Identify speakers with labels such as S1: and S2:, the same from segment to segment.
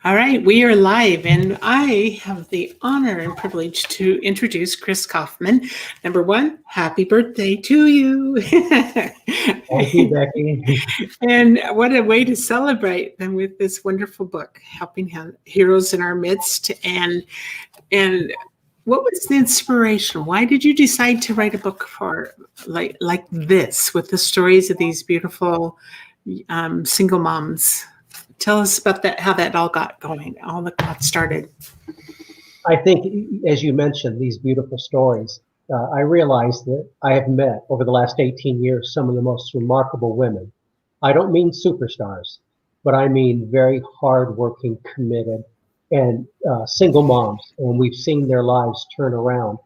S1: All right, we are live, and I have the honor and privilege to introduce Chris Coffman. Number one, happy birthday to you.
S2: Thank you, Becky.
S1: And what a way to celebrate them with this wonderful book, Helping Heroes in Our Midst. And what was the inspiration? Why did you decide to write a book for like this, with the stories of these beautiful single moms? Tell us about that, how that all got going, all that got started.
S2: I think, as you mentioned, these beautiful stories, I realized that I have met over the last 18 years some of the most remarkable women. I don't mean superstars, but I mean very hardworking, committed, and single moms. And we've seen their lives turn around.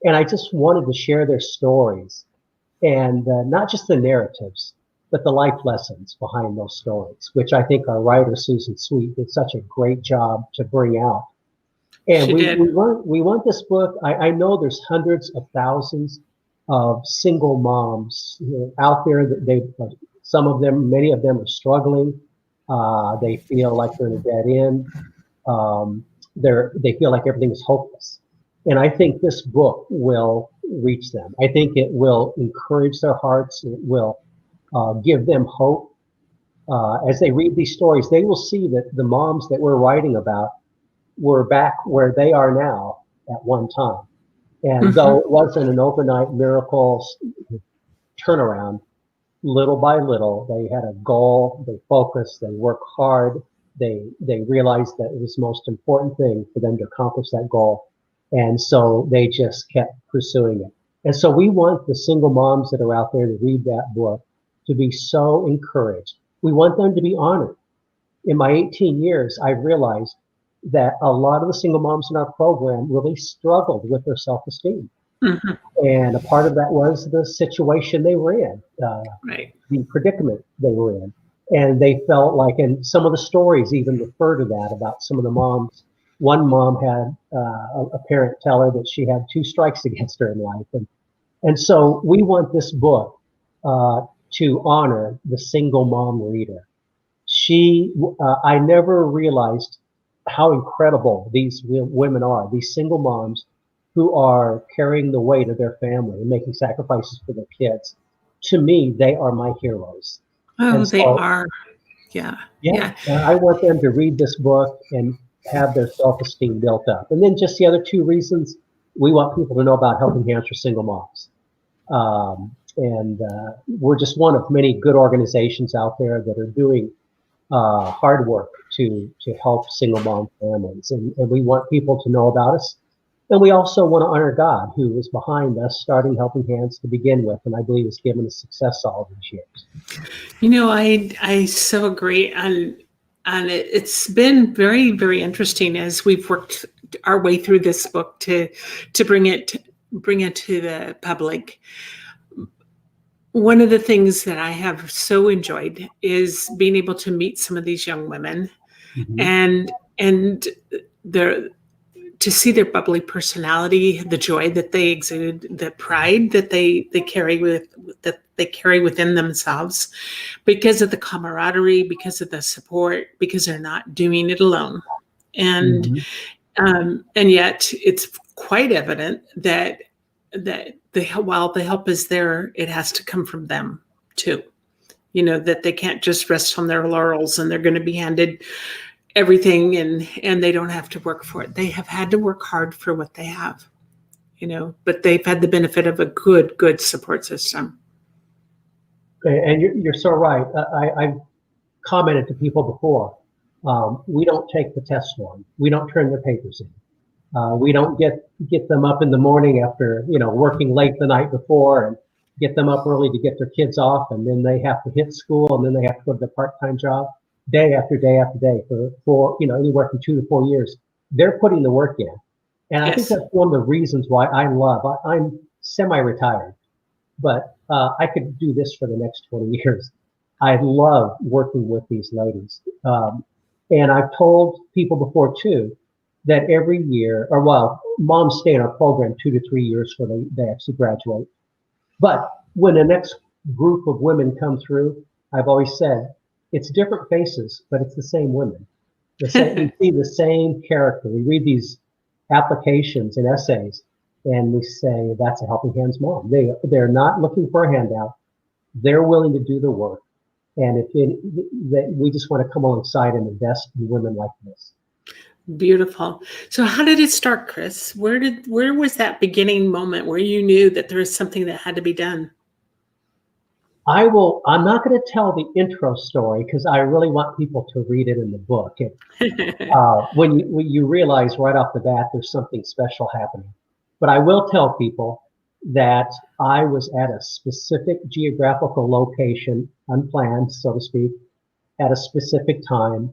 S2: And I just wanted to share their stories and not just the narratives, but the life lessons behind those stories, which I think our writer, Susan Sweet, did such a great job to bring out. And
S1: She did.
S2: we want this book. I know there's hundreds of thousands of single moms out there that some of them, many of them are struggling. They feel like they're in a dead end. They feel like everything is hopeless. And I think this book will reach them. I think it will encourage their hearts. It will give them hope. As they read these stories, they will see that the moms that we're writing about were back where they are now at one time. And though it wasn't an overnight miracle turnaround, little by little, they had a goal, they focused, they worked hard, they realized that it was the most important thing for them to accomplish that goal. And so they just kept pursuing it. And so we want the single moms that are out there to read that book to be so encouraged. We want them to be honored. In my 18 years, I realized that a lot of the single moms in our program really struggled with their self-esteem. And a part of that was the situation they were in,
S1: Right.
S2: the predicament they were in. And they felt like, and some of the stories even refer to that about some of the moms. One mom had a parent tell her that she had 2 strikes against her in life. And so we want this book to honor the single mom reader. I never realized how incredible these women are, these single moms who are carrying the weight of their family and making sacrifices for their kids. To me, they are my heroes.
S1: Oh,
S2: And
S1: they
S2: so,
S1: are. Yeah.
S2: yeah, I want them to read this book and have their self-esteem built up. And then just the other 2 reasons, we want people to know about Helping Hands for Single Moms. We're just one of many good organizations out there that are doing hard work to help single mom families. And we want people to know about us. And we also want to honor God, who was behind us starting Helping Hands to begin with, and I believe has given us success all these years.
S1: You know, I so agree. And it's been very, very interesting as we've worked our way through this book to bring it to the public. One of the things that I have so enjoyed is being able to meet some of these young women, and to see their bubbly personality, the joy that they exude, the pride that they carry within themselves, because of the camaraderie, because of the support, because they're not doing it alone, and yet it's quite evident that while the help is there, it has to come from them too. You know, that they can't just rest on their laurels and they're going to be handed everything and they don't have to work for it. They have had to work hard for what they have, you know, but they've had the benefit of a good support system.
S2: And you're so right. I've commented to people before, we don't take the test form. We don't turn their papers in. We don't get them up in the morning after, working late the night before and get them up early to get their kids off, and then they have to hit school, and then they have to go to their part-time job day after day after day for anywhere from 2 to 4 years. They're putting the work in. And I think that's one of the reasons why I'm semi-retired, but I could do this for the next 20 years. I love working with these ladies. And I've told people before too, that every year, moms stay in our program 2 to 3 years before they actually graduate. But when the next group of women come through, I've always said, it's different faces, but it's the same women. We see the same character. We read these applications and essays, and we say, that's a Helping Hands mom. They're not looking for a handout. They're willing to do the work. And that we just want to come alongside and invest in women like this.
S1: Beautiful. So how did it start, Chris? Where was that beginning moment where you knew that there was something that had to be done?
S2: I'm not going to tell the intro story because I really want people to read it in the book. When you realize right off the bat there's something special happening. But I will tell people that I was at a specific geographical location, unplanned, so to speak, at a specific time,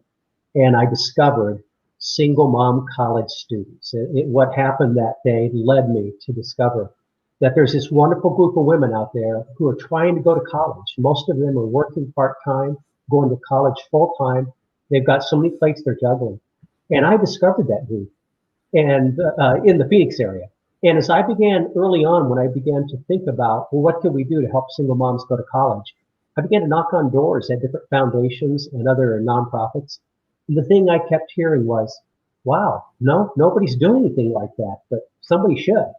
S2: and I discovered single mom college students. What happened that day led me to discover that there's this wonderful group of women out there who are trying to go to college. Most of them are working part-time, going to college full-time. They've got so many plates they're juggling. And I discovered that group and in the Phoenix area. And as I began early on, when I began to think about, well, what can we do to help single moms go to college? I began to knock on doors at different foundations and other nonprofits. And the thing I kept hearing was, wow, nobody's doing anything like that, but somebody should.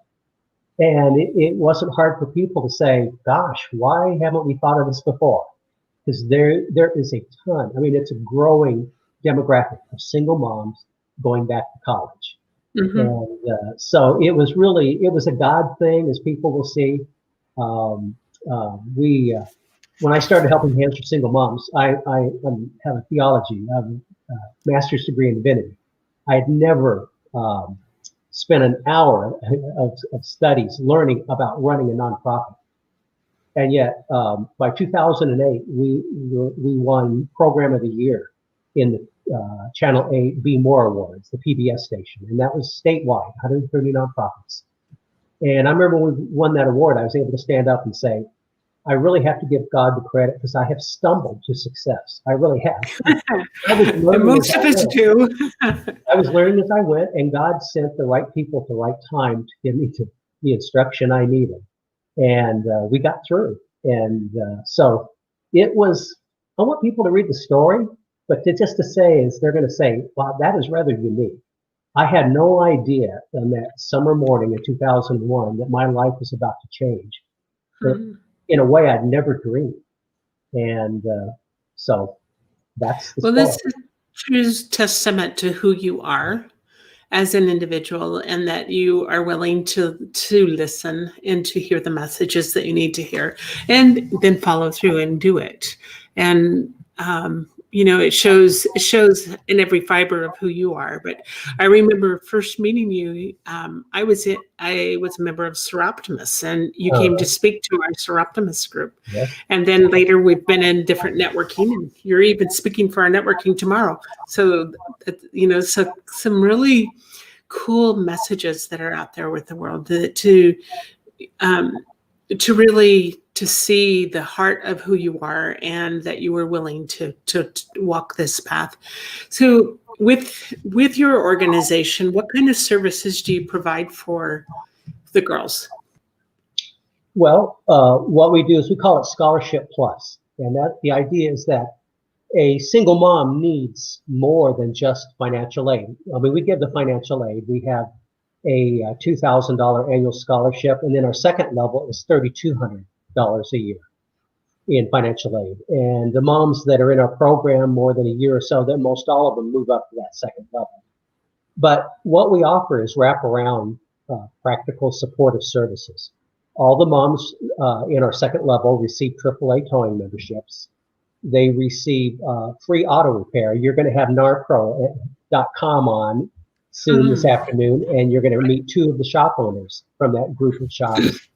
S2: And it wasn't hard for people to say, gosh, why haven't we thought of this before? Because there is a ton. I mean, it's a growing demographic of single moms going back to college. Mm-hmm. And so it was a God thing, as people will see. When I started Helping Hands for Single Moms, I have a theology, master's degree in divinity. I had never spent an hour of studies learning about running a nonprofit. And yet, by 2008, we won Program of the Year in the Channel 8 Be More Awards, the PBS station. And that was statewide, 130 nonprofits. And I remember when we won that award, I was able to stand up and say, I really have to give God the credit because I have stumbled to success. I really have.
S1: Most of us do.
S2: I was learning as I went, and God sent the right people at the right time to give me the instruction I needed. And we got through. And so it was, I want people to read the story, but just to say is they're going to say, wow, that is rather unique. I had no idea on that summer morning in 2001 that my life was about to change. Mm-hmm. In a way I'd never dreamed. And so that's the story.
S1: This is true testament to who you are as an individual, and that you are willing to listen and to hear the messages that you need to hear, and then follow through and do it. And it shows in every fiber of who you are. But I remember first meeting you. I was a member of Seroptimus, and you came to speak to our Seroptimus group. Yeah. And then later we've been in different networking, and you're even speaking for our networking tomorrow. So so some really cool messages that are out there with the world to really to see the heart of who you are, and that you were willing to walk this path. So with your organization, what kind of services do you provide for the girls?
S2: Well, what we do is we call it Scholarship Plus. And the idea is that a single mom needs more than just financial aid. I mean, we give the financial aid. We have a $2,000 annual scholarship, and then our second level is $3,200 a year in financial aid. And the moms that are in our program more than a year or so, then most all of them move up to that second level. But what we offer is wraparound practical supportive services. All the moms in our second level receive AAA towing memberships. They receive free auto repair. You're going to have narpro.com on soon this afternoon, and you're going to meet two of the shop owners from that group of shops.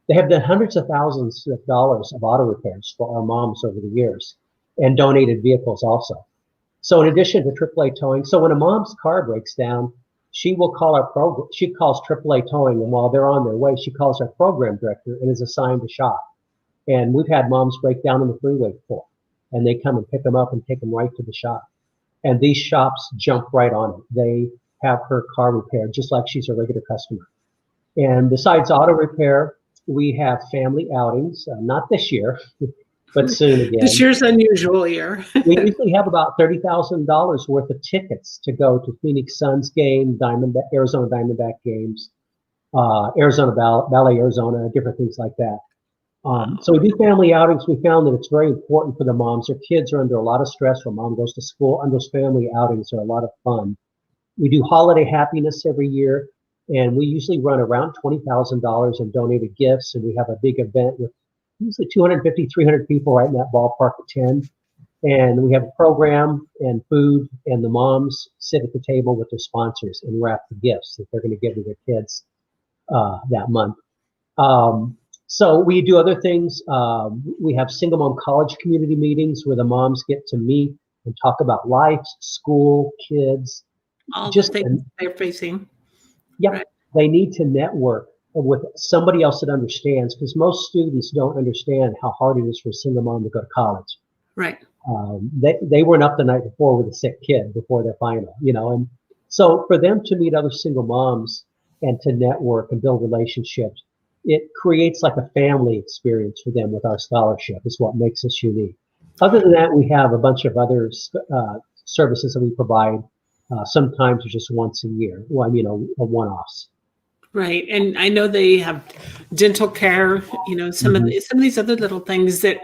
S2: They have done hundreds of thousands of dollars of auto repairs for our moms over the years, and donated vehicles also. So in addition to AAA towing, so when a mom's car breaks down, she will call our program. She calls AAA towing, and while they're on their way, she calls our program director and is assigned to shop. And we've had moms break down on the freeway before, and they come and pick them up and take them right to the shop. And these shops jump right on it. They have her car repaired just like she's a regular customer. And besides auto repair, we have family outings, not this year, but soon
S1: This
S2: again.
S1: year's unusual year.
S2: We usually have about $30,000 worth of tickets to go to Phoenix Suns game, Arizona Diamondback games, Arizona Valley, Arizona, different things like that. So we do family outings. We found that it's very important for the moms. Their kids are under a lot of stress when mom goes to school, and those family outings are a lot of fun. We do holiday happiness every year, and we usually run around $20,000 in donated gifts, and we have a big event with usually 250, 300 people right in that ballpark attend. And we have a program and food, and the moms sit at the table with their sponsors and wrap the gifts that they're going to give to their kids that month. So we do other things. We have single mom college community meetings where the moms get to meet and talk about life, school, kids.
S1: All the
S2: Just
S1: things they're facing.
S2: yeah,
S1: Right.
S2: they need to network with somebody else that understands, because most students don't understand how hard it is for a single mom to go to college.
S1: Right.
S2: They weren't up the night before with a sick kid before their final, and so for them to meet other single moms and to network and build relationships, it creates like a family experience for them with our scholarship is what makes us unique. Other than that, we have a bunch of other services that we provide. Sometimes just once a year, one-offs.
S1: Right. And I know they have dental care, some of these other little things that,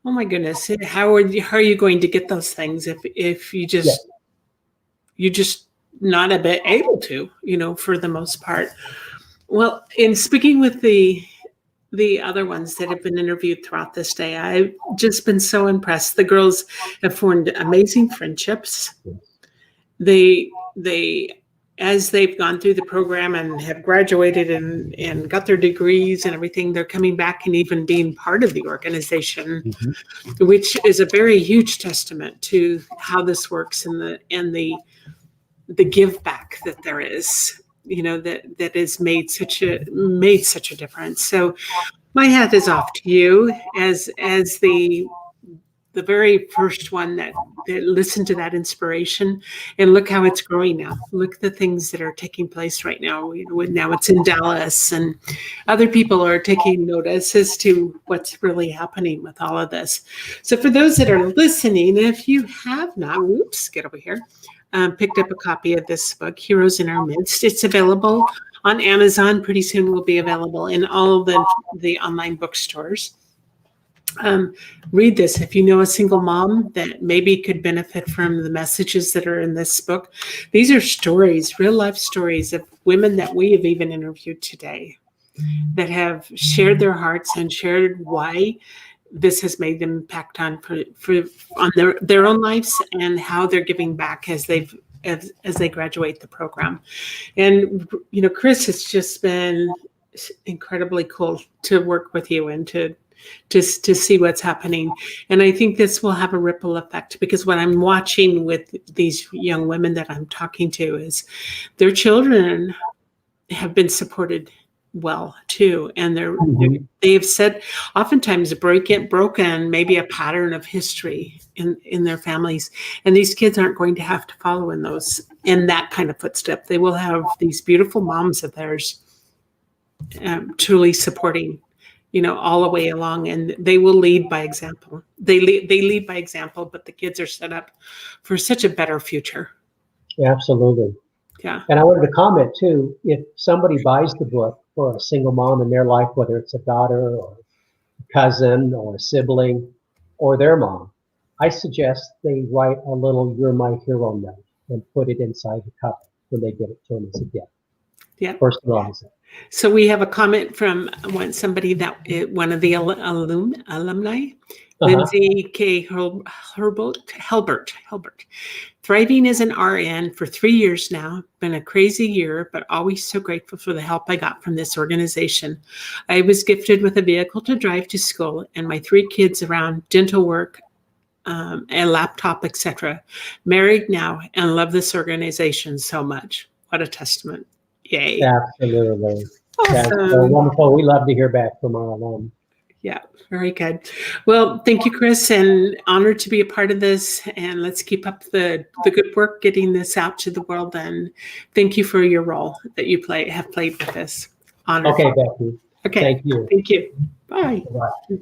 S1: oh my goodness, how are you going to get those things if you're just not a bit able to, for the most part. Well, in speaking with the other ones that have been interviewed throughout this day, I've just been so impressed. The girls have formed amazing friendships. They as they've gone through the program and have graduated and got their degrees and everything, they're coming back and even being part of the organization, which is a very huge testament to how this works and the give back that there is, that has made such a difference. So my hat is off to you as the very first one that listened to that inspiration, and look how it's growing now. Look at the things that are taking place right now. Now it's in Dallas, and other people are taking notice as to what's really happening with all of this. So for those that are listening, if you have not, get over here, picked up a copy of this book, Heroes in Our Midst, it's available on Amazon. Pretty soon will be available in all the online bookstores. Read this if you know a single mom that maybe could benefit from the messages that are in this book. These are stories, real life stories of women that we have even interviewed today that have shared their hearts and shared why this has made them impact on their own lives and how they're giving back as they graduate the program. And Chris, it's just been incredibly cool to work with you and to see what's happening. And I think this will have a ripple effect, because what I'm watching with these young women that I'm talking to is their children have been supported well too. And they've said oftentimes broken maybe a pattern of history in their families. And these kids aren't going to have to follow in that kind of footstep. They will have these beautiful moms of theirs truly supporting all the way along, and they will lead by example. They lead by example, but the kids are set up for such a better future.
S2: Absolutely.
S1: Yeah.
S2: And I wanted to comment too, if somebody buys the book for a single mom in their life, whether it's a daughter or a cousin or a sibling or their mom, I suggest they write a little "You're My Hero" note and put it inside the cover when they give it to them as a gift.
S1: Yeah.
S2: Personalize it.
S1: So we have a comment from somebody one of the alumni, Lindsay K. Helbert. Thriving as an RN for 3 years now. Been a crazy year, but always so grateful for the help I got from this organization. I was gifted with a vehicle to drive to school, and my 3 kids around dental work, a laptop, etc. Married now, and love this organization so much. What a testament. Yay.
S2: Absolutely.
S1: Awesome.
S2: That's so wonderful. We love to hear back from our alum.
S1: Yeah, very good. Well, thank you, Chris, and honored to be a part of this. And let's keep up the good work getting this out to the world. And thank you for your role that you have played with this. Honored.
S2: Okay, Becky.
S1: Okay.
S2: Thank you.
S1: Thank you. Bye.
S2: Bye.